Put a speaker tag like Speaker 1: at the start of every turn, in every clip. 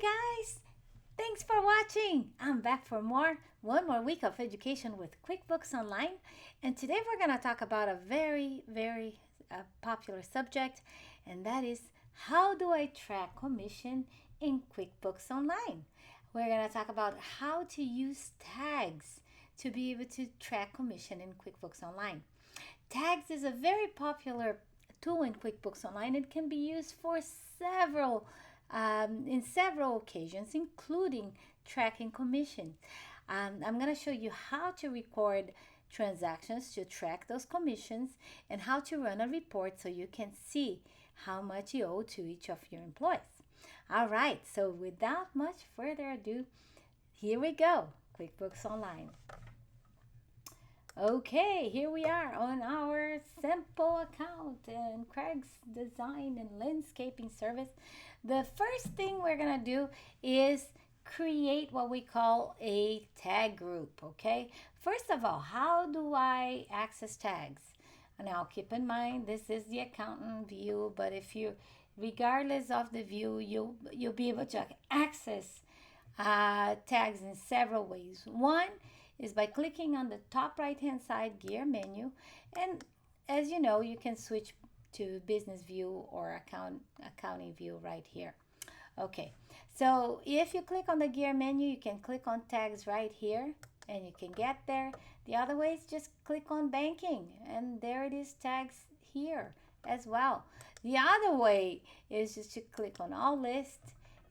Speaker 1: guys, thanks for watching. I'm back for one more week of education with QuickBooks Online, and today we're going to talk about a very popular subject, and that is how do I track commission in QuickBooks Online. We're going to talk about how to use tags to be able to track commission in QuickBooks Online. Tags is a very popular tool in QuickBooks Online. It can be used for in several occasions, including tracking commission. I'm going to show you how to record transactions to track those commissions and how to run a report so you can see how much you owe to each of your employees. All right, so without much further ado, here we go, QuickBooks Online. Okay, here we are on our simple account in Craig's Design and Landscaping Service. The first thing we're going to do is create what we call a tag group, okay? First of all, how do I access tags? Now, keep in mind, this is the accountant view, but if you, regardless of the view, you'll be able to access tags in several ways. One is by clicking on the top right hand side gear menu, and as you know, you can switch to business view or accounting view right here. Okay, so if you click on the gear menu, you can click on tags right here and you can get there. The other way is just click on banking and there it is, tags here as well. The other way is just to click on all list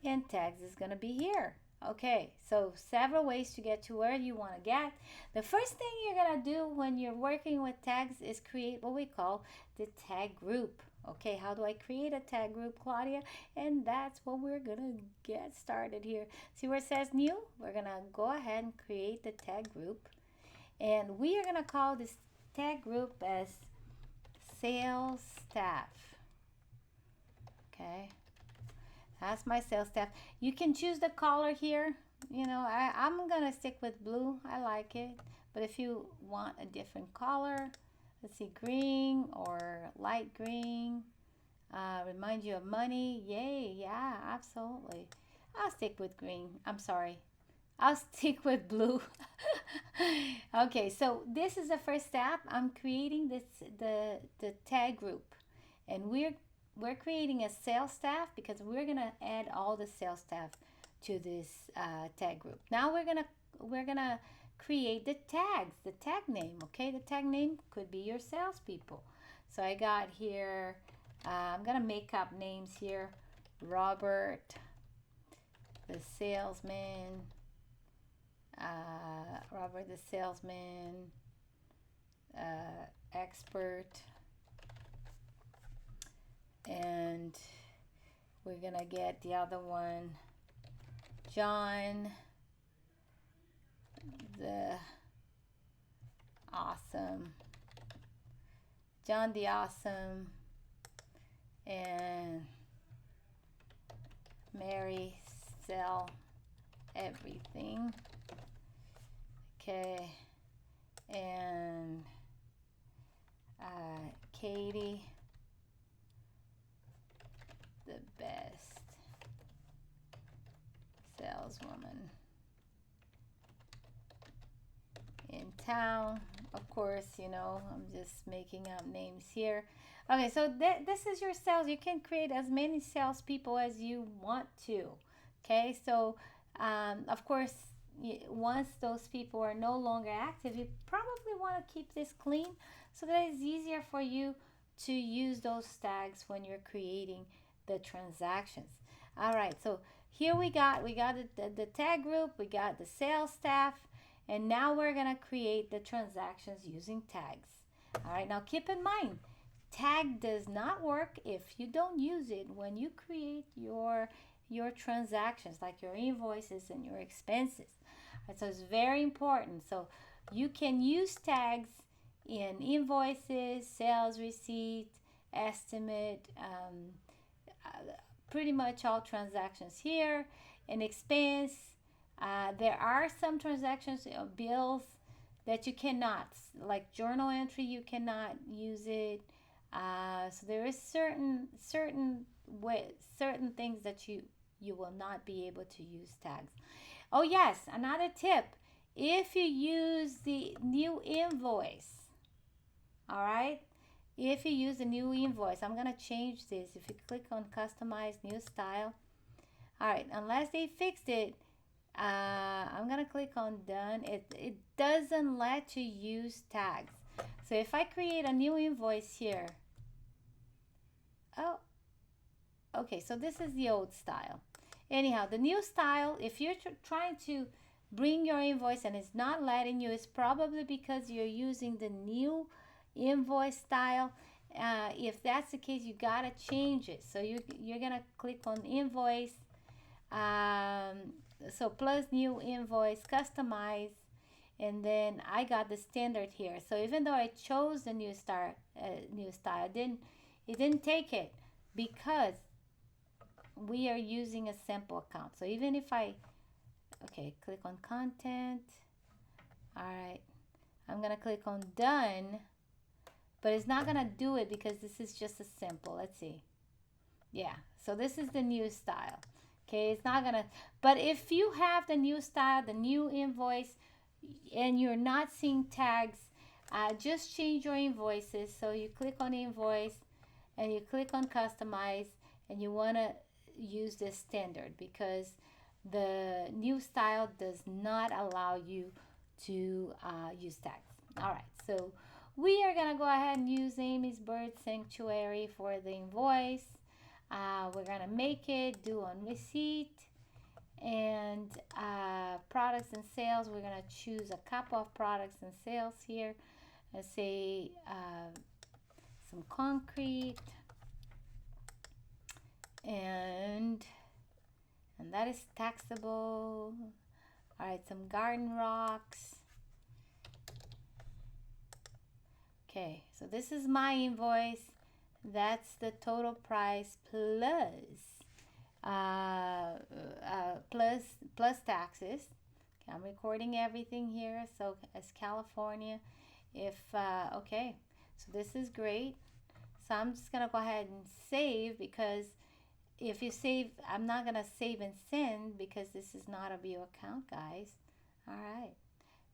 Speaker 1: and tags is going to be here. Okay, so several ways to get to where you want to get. The first thing you're going to do when you're working with tags is create what we call the tag group. Okay, how do I create a tag group, Claudia? And that's what we're going to get started here. See where it says new? We're going to go ahead and create the tag group. And we are going to call this tag group as sales staff. Okay. That's my sales staff. You can choose the color here. You know, I'm going to stick with blue. I like it. But if you want a different color, let's see, green or light green, remind you of money. Yay, yeah, absolutely. I'll stick with green. I'm sorry. I'll stick with blue. Okay, so this is the first step. I'm creating the tag group. And we're creating a sales staff because we're gonna add all the sales staff to this tag group. Now we're gonna create the tags, the tag name. Okay, the tag name could be your salespeople. So I got here. I'm gonna make up names here. Robert, the salesman. Robert, the salesman. Expert. And we're gonna get the other one, John the awesome, John the awesome, and Mary sell everything. Okay, and Katie, the best saleswoman in town. Of course, you know, I'm just making up names here. Okay, so this is your sales. You can create as many salespeople as you want to. Okay, so of course, once those people are no longer active, you probably want to keep this clean so that it's easier for you to use those tags when you're creating the transactions. All right, so here we got the tag group, we got the sales staff, and now we're gonna create the transactions using tags. All right, now keep in mind, tag does not work if you don't use it when you create your transactions, like your invoices and your expenses. All right, so it's very important. So you can use tags in invoices, sales receipt, estimate, pretty much all transactions here. In expense, there are some transactions, bills that you cannot, like journal entry, you cannot use it. So there is certain things that you you will not be able to use tags. Oh yes, another tip. If you use the new invoice, all right, if you use the new invoice, I'm gonna change this. If you click on customize new style, all right, unless they fixed it, I'm gonna click on done. It doesn't let you use tags. So if I create a new invoice here, oh, okay, so this is the old style. Anyhow, the new style, if you're trying to bring your invoice and it's not letting you, it's probably because you're using the new invoice style. If that's the case, you gotta change it. So you're gonna click on invoice, so plus new invoice, customize, and then I got the standard here. So even though I chose the new style, it didn't take it because we are using a sample account. So even if I, okay, click on content, all right, I'm gonna click on done, but it's not gonna do it because this is just a sample. Let's see. Yeah, so this is the new style. Okay, it's not gonna, but if you have the new style, the new invoice, and you're not seeing tags, just change your invoices. So you click on invoice and you click on customize, and you wanna use this standard because the new style does not allow you to use tags. All right, so we are gonna go ahead and use Amy's Bird Sanctuary for the invoice. We're gonna make it due on receipt, and products and sales, we're gonna choose a couple of products and sales here. Let's say some concrete, and that is taxable. All right, some garden rocks. Okay, so this is my invoice. That's the total price plus taxes. Okay, I'm recording everything here. So as California, if okay, so this is great. So I'm just gonna go ahead and save, because if you save, I'm not gonna save and send because this is not a view account, guys. All right,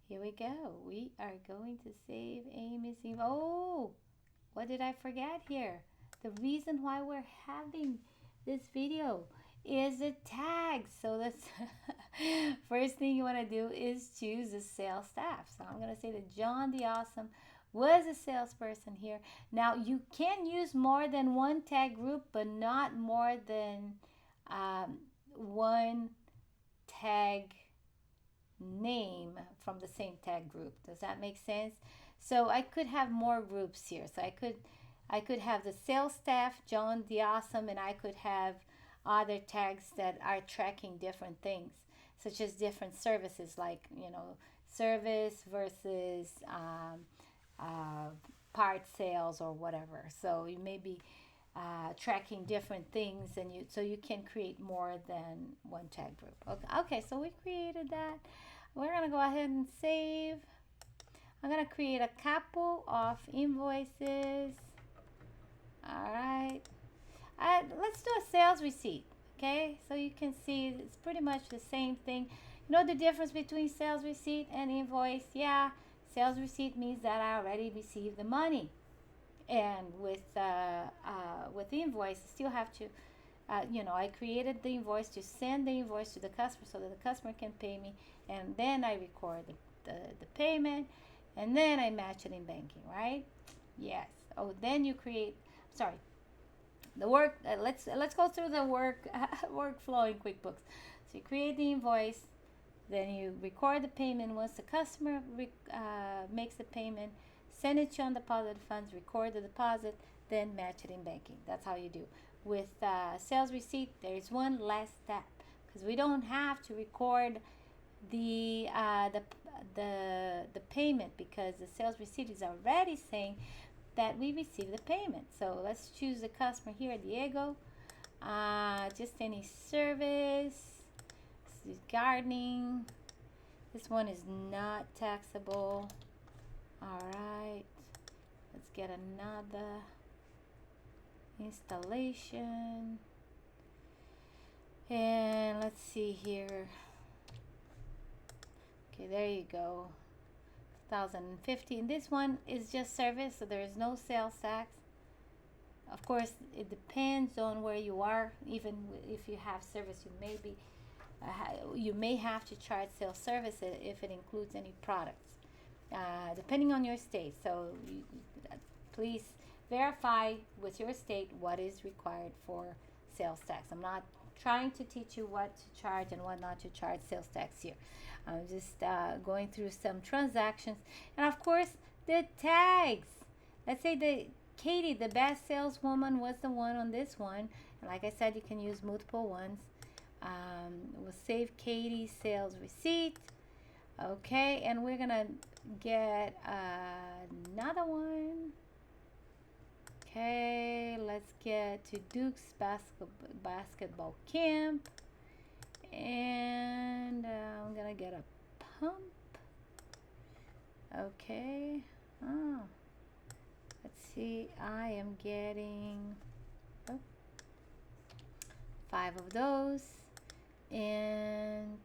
Speaker 1: here we go. We are going to save Amy's invoice. Oh, what did I forget here? The reason why we're having this video is the tags. So that's first thing you want to do is choose the sales staff. So I'm going to say that John the Awesome was a salesperson here. Now you can use more than one tag group, but not more than one tag name from the same tag group. Does that make sense? So I could have more groups here. So I could have the sales staff, John the Awesome, and I could have other tags that are tracking different things, such as different services, like, you know, service versus part sales or whatever. So you may be tracking different things, and you can create more than one tag group. Okay, so we created that. We're gonna go ahead and save. I'm gonna create a couple of invoices. All right, let's do a sales receipt. Okay, so you can see it's pretty much the same thing. You know the difference between sales receipt and invoice? Yeah, sales receipt means that I already received the money, and with invoice, I still have to, I created the invoice to send the invoice to the customer so that the customer can pay me, and then I record the payment, and then I match it in banking, right? Yes. Oh, then you create. Sorry, the work. Let's go through the workflow in QuickBooks. So you create the invoice, then you record the payment. Once the customer makes the payment, send it to on deposit funds, record the deposit, then match it in banking. That's how you do. With sales receipt, there is one last step because we don't have to record the payment, because the sales receipt is already saying that we received the payment. So let's choose the customer here, Diego. Just any service. This is gardening. This one is not taxable. All right, let's get another installation. And let's see here. Okay, there you go. 2015. This one is just service, so there is no sales tax. Of course, it depends on where you are. Even if you have service, you may have to charge sales service if it includes any products, depending on your state. So please verify with your state what is required for sales tax. I'm not trying to teach you what to charge and what not to charge sales tax here. I'm just going through some transactions, and of course the tags. Let's say the Katie, the best saleswoman, was the one on this one, and like I said, you can use multiple ones. We'll save Katie's sales receipt. Okay, and we're gonna get another one. Okay, let's get to Duke's basketball camp, and I'm gonna get a pump. Okay. Oh, let's see. I am getting 5 of those, and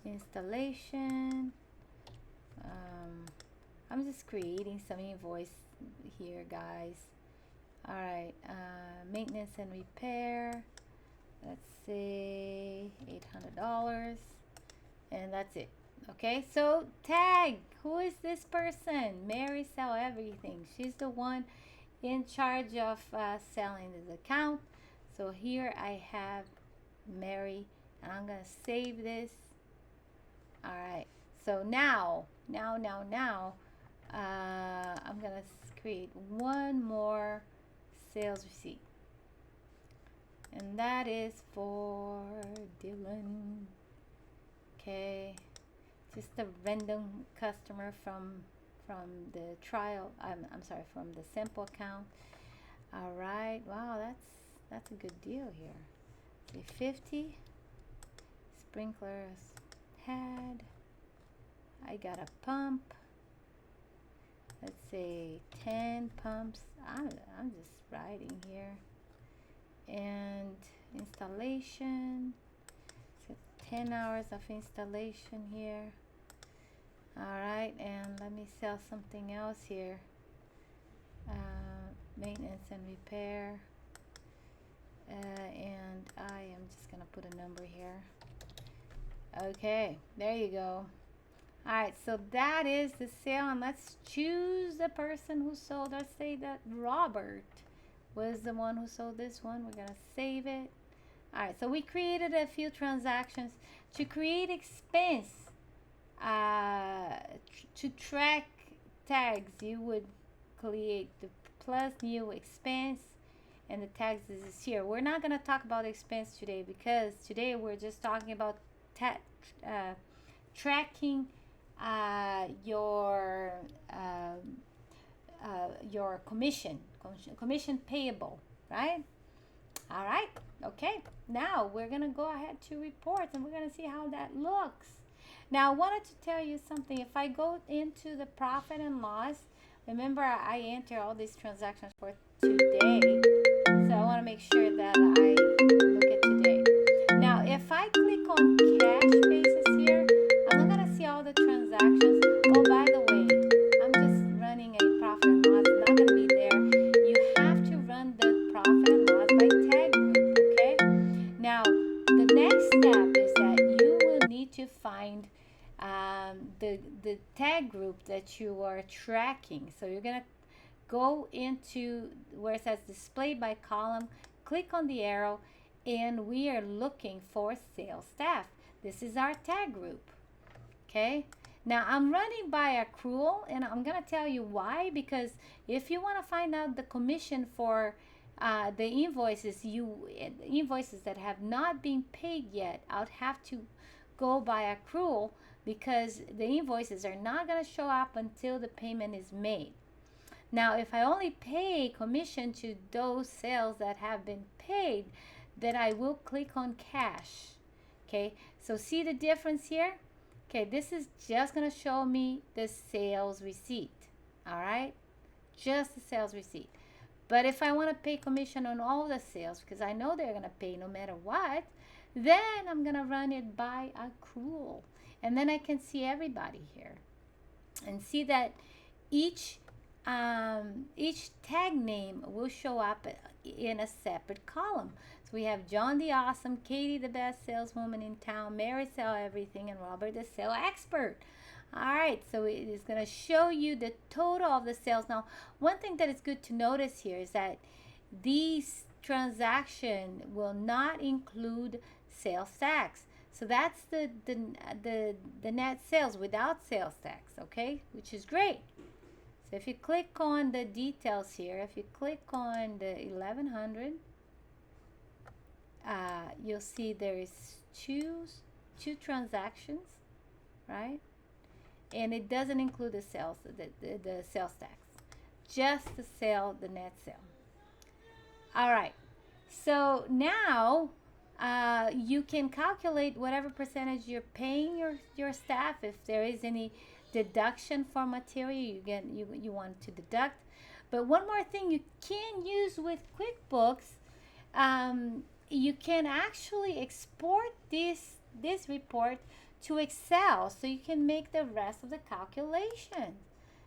Speaker 1: installation. I'm just creating some invoice here, guys. All right, maintenance and repair. Let's say $800, and that's it. Okay, so tag. Who is this person? Mary Sell Everything. She's the one in charge of selling this account. So here I have Mary, and I'm gonna save this. All right. So now, I'm gonna create one more sales receipt, and that is for Dylan. Okay, just a random customer from the trial. I'm sorry, from the sample account. All right. Wow, that's a good deal here. Say 50 sprinklers had. I got a pump. Let's say 10 pumps. I'm just writing here. And installation. So 10 hours of installation here. All right, and let me sell something else here. Maintenance and repair. And I am just gonna put a number here. Okay, there you go. All right, so that is the sale, and let's choose the person who sold. Let's say that Robert was the one who sold this one. We're gonna save it. All right, so we created a few transactions. To create expense, to track tags, you would create the plus new expense, and the tags is here. We're not gonna talk about expense today because today we're just talking about tracking your commission payable, right? All right. Okay. Now we're gonna go ahead to reports, and we're gonna see how that looks. Now I wanted to tell you something. If I go into the profit and loss, remember I enter all these transactions for today, so I want to make sure that I look at today. Now if I click on cash basis here, I'm not gonna see all the transactions. Oh, by the way, I'm just running a profit and loss. It's not gonna be there. You have to run the profit and loss by tag group. Okay. Now the next step is that you will need to find the tag group that you are tracking. So you're gonna go into where it says display by column, click on the arrow, and we are looking for sales staff. This is our tag group. Okay, now I'm running by accrual, and I'm gonna tell you why. Because if you want to find out the commission for the invoices that have not been paid yet, I'd have to go by accrual, because the invoices are not going to show up until the payment is made. Now if I only pay commission to those sales that have been paid, then I will click on cash. Okay, so see the difference here? Okay, this is just going to show me the sales receipt. All right, just the sales receipt. But if I want to pay commission on all the sales, because I know they're going to pay no matter what, then I'm going to run it by accrual. And then I can see everybody here and see that each each tag name will show up in a separate column. So we have John the Awesome, Katie the best saleswoman in town, Mary sell everything, and Robert the sale expert. All right, so it is going to show you the total of the sales. Now, one thing that is good to notice here is that these transaction will not include sales tax. So that's the net sales without sales tax, okay, which is great. So if you click on the details here, if you click on the 1100, you'll see there is two transactions, right? And it doesn't include the sales, the sales tax, just the sale, the net sale. All right. So now you can calculate whatever percentage you're paying your staff. If there is any deduction for material, you want to deduct. But one more thing you can use with QuickBooks, you can actually export this report to Excel, so you can make the rest of the calculation.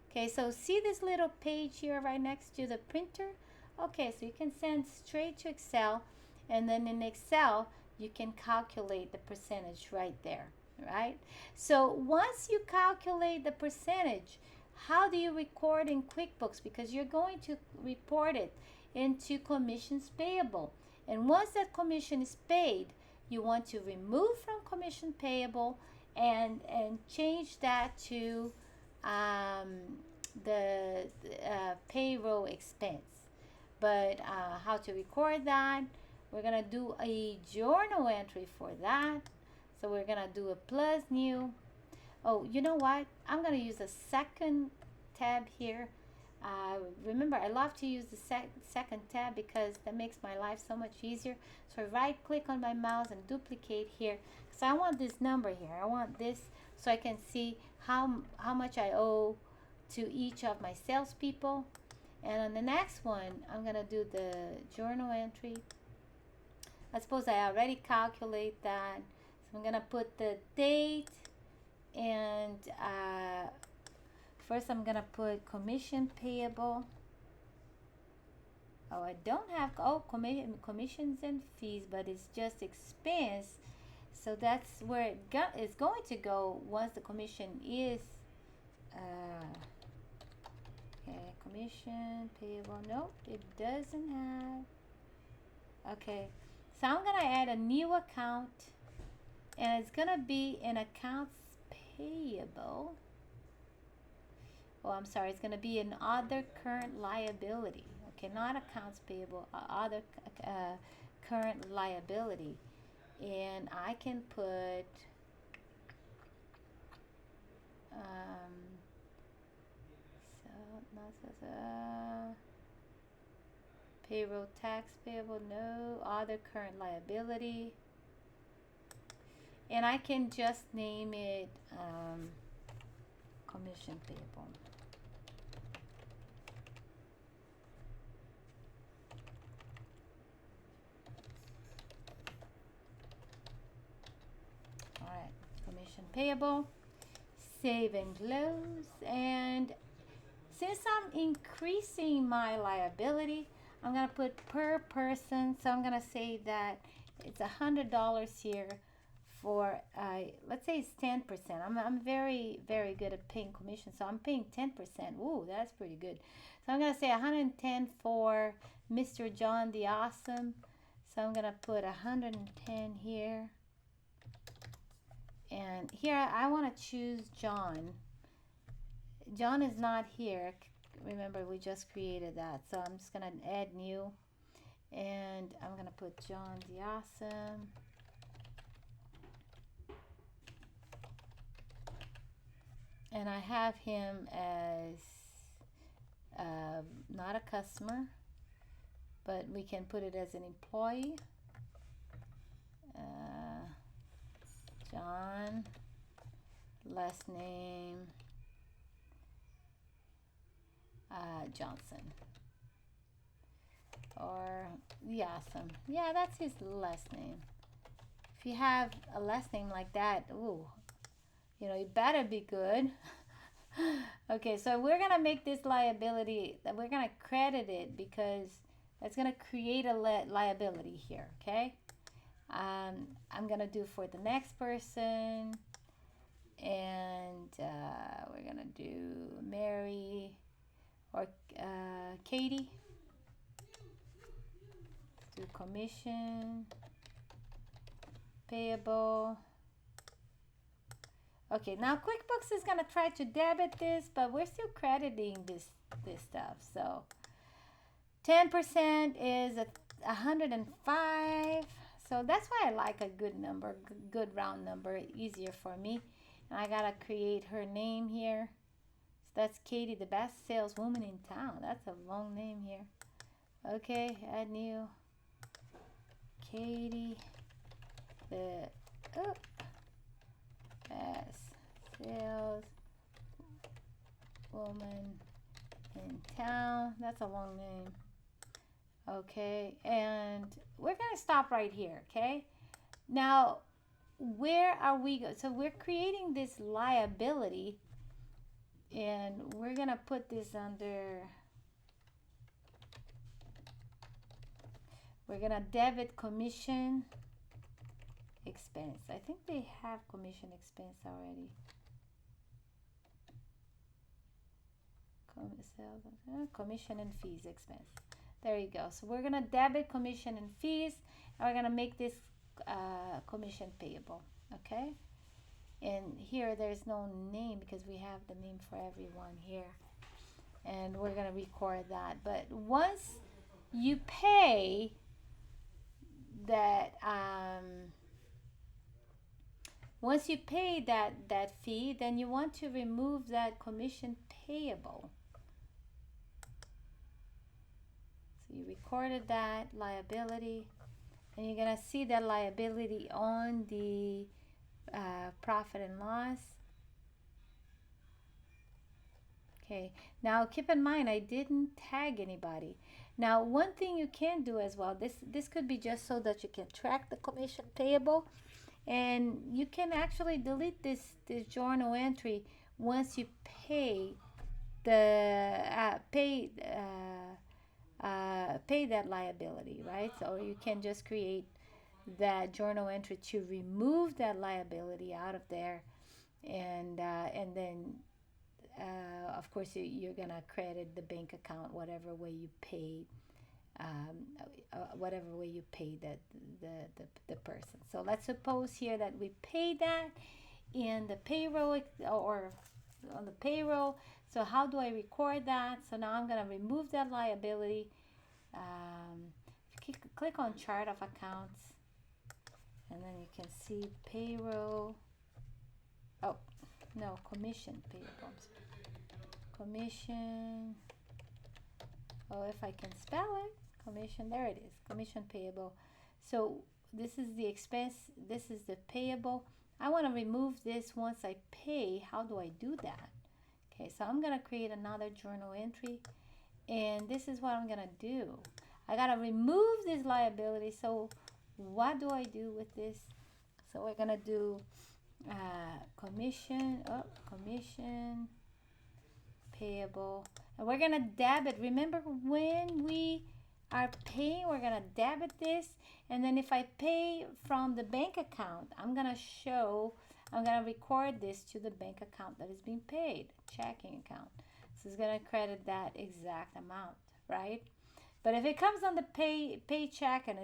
Speaker 1: Okay, so see this little page here right next to the printer? Okay, so you can send straight to Excel, and then in Excel you can calculate the percentage right there, right? So once you calculate the percentage, how do you record in QuickBooks? Because you're going to report it into commissions payable. And once that commission is paid, you want to remove from commission payable and change that to the payroll expense. But how to record that? We're gonna do a journal entry for that. So we're gonna do a plus new. Oh, you know what? I'm gonna use a second tab here. Remember, I love to use the second tab because that makes my life so much easier. So right click on my mouse and duplicate here. So I want this number here. I want this so I can see how much I owe to each of my salespeople. And on the next one, I'm gonna do the journal entry. I suppose I already calculate that. So I'm gonna put the date, and first I'm gonna put commission payable. Oh, I don't have commissions and fees, but it's just expense. So that's where it's going to go once the commission is. Okay, commission payable. Nope, it doesn't have. Okay, so I'm gonna add a new account, and it's gonna be an accounts payable. Oh, I'm sorry, it's gonna be an other current liability. Okay, not accounts payable, other current liability, and I can put payroll tax payable, no, other current liability, and I can just name it commission payable. All right, commission payable, save and close. And since I'm increasing my liability, I'm gonna put per person. So I'm gonna say that it's $100 here for let's say it's 10%. I'm very good at paying commission, so I'm paying 10%. Ooh, that's pretty good. So I'm gonna say 110 for Mr. John the Awesome. So I'm gonna put 110 here, and here I want to choose John. John is not here. Remember, we just created that, so I'm just gonna add new, and I'm gonna put John the Awesome. And I have him as not a customer, but we can put it as an employee. John, last name Johnson. or yeah, yeah, that's his last name. If you have a last name like that, ooh, it better be good. Okay, so we're gonna make this liability that we're gonna credit it because that's gonna create a liability here. Okay, I'm gonna do for the next person, and we're gonna do Mary or Katie. Do commission payable. Okay, now QuickBooks is gonna try to debit this, but we're still crediting this stuff. So 10% is 105. So that's why I like a good number, good round number, easier for me. And I gotta create her name here. So that's Katie, the best saleswoman in town. That's a long name here. Okay, add new. Katie, the best saleswoman in town. That's a long name. Okay, and we're gonna stop right here. Okay, now where are we go? So we're creating this liability, and we're gonna put this under. We're gonna debit commission expense. I think they have commission expense already. Commission and fees expense. There you go. So we're gonna debit commission and fees, and we're gonna make this commission payable. Okay. And here there's no name because we have the name for everyone here, and we're gonna record that. But once you pay that that fee, then you want to remove that commission payable. So you recorded that liability, and you're gonna see that liability on the profit and loss. Okay, now keep in mind I didn't tag anybody. Now one thing you can do as well, this could be just so that you can track the commission payable, and you can actually delete this journal entry once you pay that liability, right? So you can just create that journal entry to remove that liability out of there, and then of course you're gonna credit the bank account whatever way you paid, the person. So let's suppose here that we paid that in the payroll or on the payroll. So how do I record that? So now I'm gonna remove that liability. Click on chart of accounts, and then you can see payroll. Oh no, commission payable. Commission. Oh, if I can spell it, commission. There it is, commission payable. So this is the expense. This is the payable. I want to remove this once I pay. How do I do that? Okay, so I'm gonna create another journal entry, and this is what I'm gonna do. I gotta remove this liability. So what do I do with this? So we're gonna do commission payable, and we're gonna debit. Remember, when we are paying, we're gonna debit this, and then if I pay from the bank account, I'm gonna record this to the bank account that is being paid, checking account. So it's gonna credit that exact amount, right? But if it comes on the paycheck and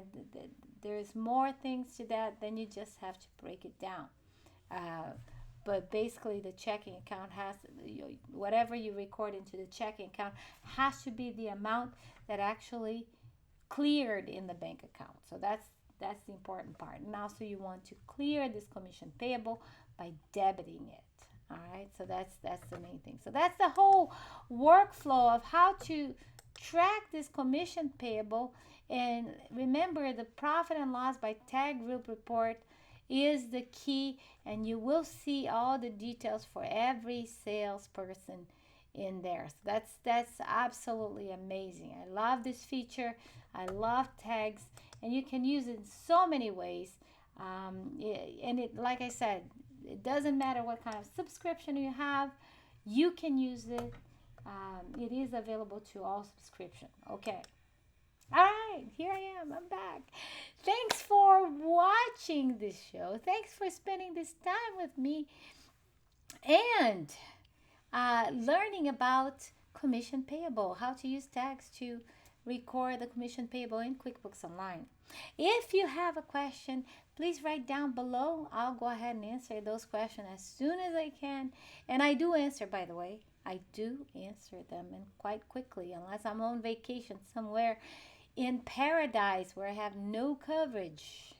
Speaker 1: there's more things to that, then you just have to break it down. But basically the checking account has, whatever you record into the checking account has to be the amount that actually cleared in the bank account. So that's the important part. Now, so you want to clear this commission payable by debiting it. All right, so that's the main thing. So that's the whole workflow of how to track this commission payable. And remember, the profit and loss by tag group report is the key, and you will see all the details for every salesperson in there. So that's absolutely amazing. I love this feature. I love tags, and you can use it in so many ways. And it, like I said, it doesn't matter what kind of subscription you have, you can use it. It is available to all subscription. Okay. All right, here I am. I'm back. Thanks for watching this show. Thanks for spending this time with me and learning about commission payable, how to use tags to record the commission payable in QuickBooks Online. If you have a question, please write down below. I'll go ahead and answer those questions as soon as I can. And I do answer, by the way. I do answer them and quite quickly, unless I'm on vacation somewhere in paradise where I have no coverage,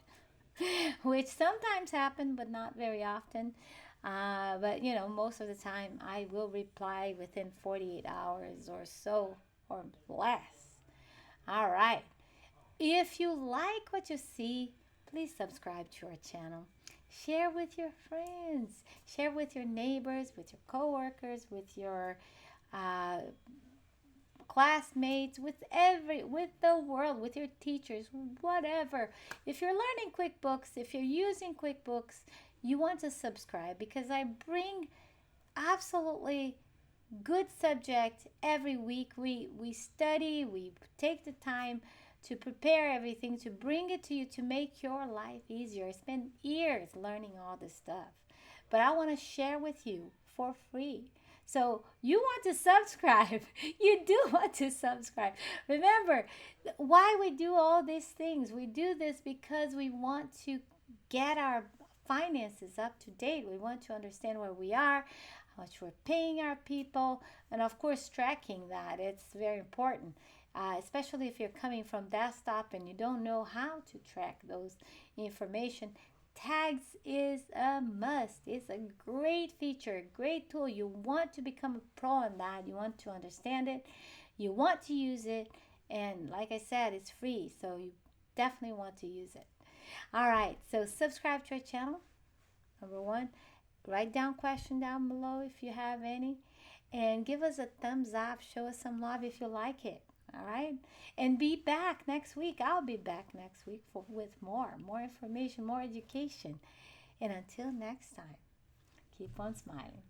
Speaker 1: which sometimes happen, but not very often. But most of the time I will reply within 48 hours or so or less. All right. If you like what you see, please subscribe to our channel. Share with your friends. Share with your neighbors, with your coworkers, with your uh, classmates, with the world, with your teachers, whatever. If you're learning QuickBooks, if you're using QuickBooks, you want to subscribe because I bring absolutely good subject every week. We study, we take the time to prepare everything, to bring it to you, to make your life easier. I spent years learning all this stuff, but I want to share with you for free. So you want to subscribe. You do want to subscribe. Remember why we do all these things. We do this because we want to get our finances up to date. We want to understand where we are, how much we're paying our people, and of course tracking that. It's very important, especially if you're coming from desktop and you don't know how to track those information. Tags is a must. It's a great feature, great tool. You want to become a pro in that. You want to understand it. You want to use it. And like I said, it's free. So you definitely want to use it. All right. So subscribe to our channel. Number one, write down question down below if you have any. And give us a thumbs up. Show us some love if you like it. All right. And be back next week. I'll be back next week with more information, more education. And until next time, keep on smiling.